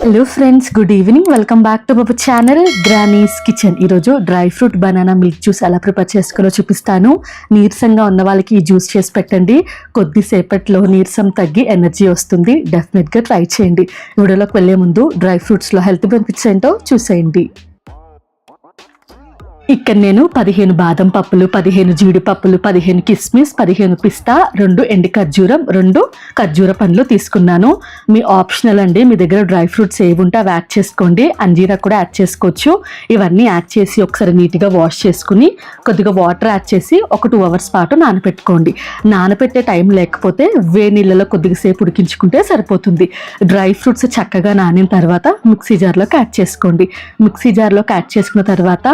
Hello friends, good evening. Welcome back to our channel Granny's kitchen. ఈరోజు dry fruit banana milk juice ఎలా prepare చేసుకోవాలో చూపిస్తాను. నీరసంగా ఉన్న వాళ్ళకి ఈ జ్యూస్ చేసి పెట్టండి. కొద్దిసేపట్లో నీరసం తగ్గి ఎనర్జీ వస్తుంది. డెఫినెట్గా ట్రై చేయండి. వీడియోలోకి వెళ్ళే ముందు డ్రై ఫ్రూట్స్లో హెల్త్ బెనిఫిట్స్ ఏంటో చూసేయండి. ఇక్కడ నేను 15 బాదం పప్పులు, 15 జీడిపప్పులు, 15 కిస్మిస్, 15 పిస్తా, 2 ఎండి ఖర్జూరం, 2 ఖర్జూర పండ్లు తీసుకున్నాను. మీ ఆప్షనల్ అండి, మీ దగ్గర డ్రై ఫ్రూట్స్ ఏవి ఉంటే అవి యాడ్ చేసుకోండి. అంజీరా కూడా యాడ్ చేసుకోవచ్చు. ఇవన్నీ యాడ్ చేసి ఒకసారి నీట్గా వాష్ చేసుకుని కొద్దిగా వాటర్ యాడ్ చేసి ఒక 2 అవర్స్ పాటు నానపెట్టుకోండి. నానపెట్టే టైం లేకపోతే వేడి నీళ్ళలో కొద్దిగా సేపు ఉడికించుకుంటే సరిపోతుంది. డ్రై ఫ్రూట్స్ చక్కగా నానిన తర్వాత మిక్సీ జార్లోకి యాడ్ చేసుకోండి. మిక్సీ జార్లోకి యాడ్ చేసుకున్న తర్వాత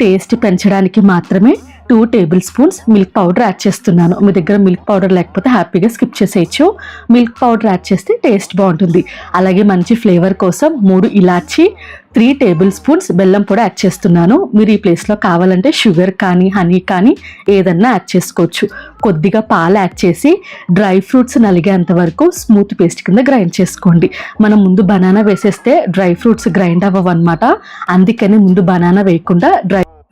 టేస్ట్ పెంచడానికి మాత్రమే 2 table spoons milk powder add చేస్తున్నాను. మీ దగ్గర మిల్క్ పౌడర్ లేకపోతే హ్యాపీగా స్కిప్ చేసేయచ్చు. మిల్క్ పౌడర్ యాడ్ చేస్తే టేస్ట్ బాగుంటుంది. అలాగే మంచి ఫ్లేవర్ కోసం 3 ఇలాచి, 3 టేబుల్ స్పూన్స్ బెల్లం కూడా యాడ్ చేస్తున్నాను. మీరు ఈ ప్లేస్లో కావాలంటే షుగర్ కానీ హనీ కానీ ఏదన్నా యాడ్ చేసుకోవచ్చు. కొద్దిగా పాలు యాడ్ చేసి డ్రై ఫ్రూట్స్ నలిగేంత వరకు స్మూత్ పేస్ట్ కింద గ్రైండ్ చేసుకోండి. మనం ముందు బనానా వేసేస్తే డ్రై ఫ్రూట్స్ గ్రైండ్ అవ్వవన్నమాట. అందుకని ముందు బనానా వేయకుండా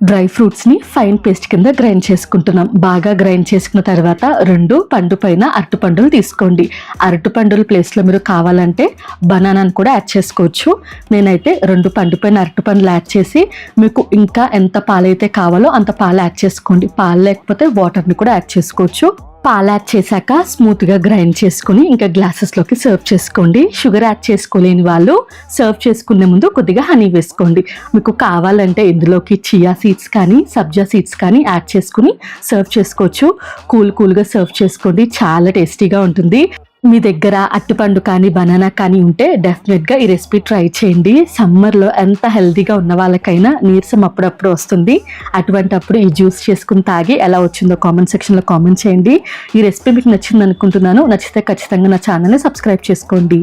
డ్రై ఫ్రూట్స్ని ఫైన్ పేస్ట్ కింద గ్రైండ్ చేసుకుంటున్నాం. బాగా గ్రైండ్ చేసుకున్న తర్వాత 2 పండు పైన అరటిపండులు తీసుకోండి. అరటిపండుల ప్లేస్లో మీరు కావాలంటే బనానాను కూడా యాడ్ చేసుకోవచ్చు. నేనైతే 2 పండు పైన అరటిపండులు యాడ్ చేసి మీకు ఇంకా ఎంత పాలైతే కావాలో అంత పాలు యాడ్ చేసుకోండి. పాలు లేకపోతే వాటర్ని కూడా యాడ్ చేసుకోవచ్చు. పాలు యాడ్ చేశాక స్మూత్గా గ్రైండ్ చేసుకుని ఇంకా గ్లాసెస్లోకి సర్వ్ చేసుకోండి. షుగర్ యాడ్ చేసుకోలేని వాళ్ళు సర్వ్ చేసుకునే ముందు కొద్దిగా హనీ వేసుకోండి. మీకు కావాలంటే ఇందులోకి చియా సీడ్స్ కానీ సబ్జా సీడ్స్ కానీ యాడ్ చేసుకుని సర్వ్ చేసుకోవచ్చు. కూల్గా సర్వ్ చేసుకోండి. చాలా టేస్టీగా ఉంటుంది. మీ దగ్గర అరటిపండు కానీ బనానా కానీ ఉంటే డెఫినెట్గా ఈ రెసిపీ ట్రై చేయండి. సమ్మర్లో ఎంత హెల్తీగా ఉన్న వాళ్ళకైనా నీరసం అప్పుడప్పుడు వస్తుంది. అటువంటప్పుడు ఈ జ్యూస్ చేసుకుని తాగి ఎలా వచ్చిందో కామెంట్ సెక్షన్లో కామెంట్ చేయండి. ఈ రెసిపీ మీకు నచ్చింది అనుకుంటున్నాను. నచ్చితే ఖచ్చితంగా నా ఛానల్ని సబ్స్క్రైబ్ చేసుకోండి.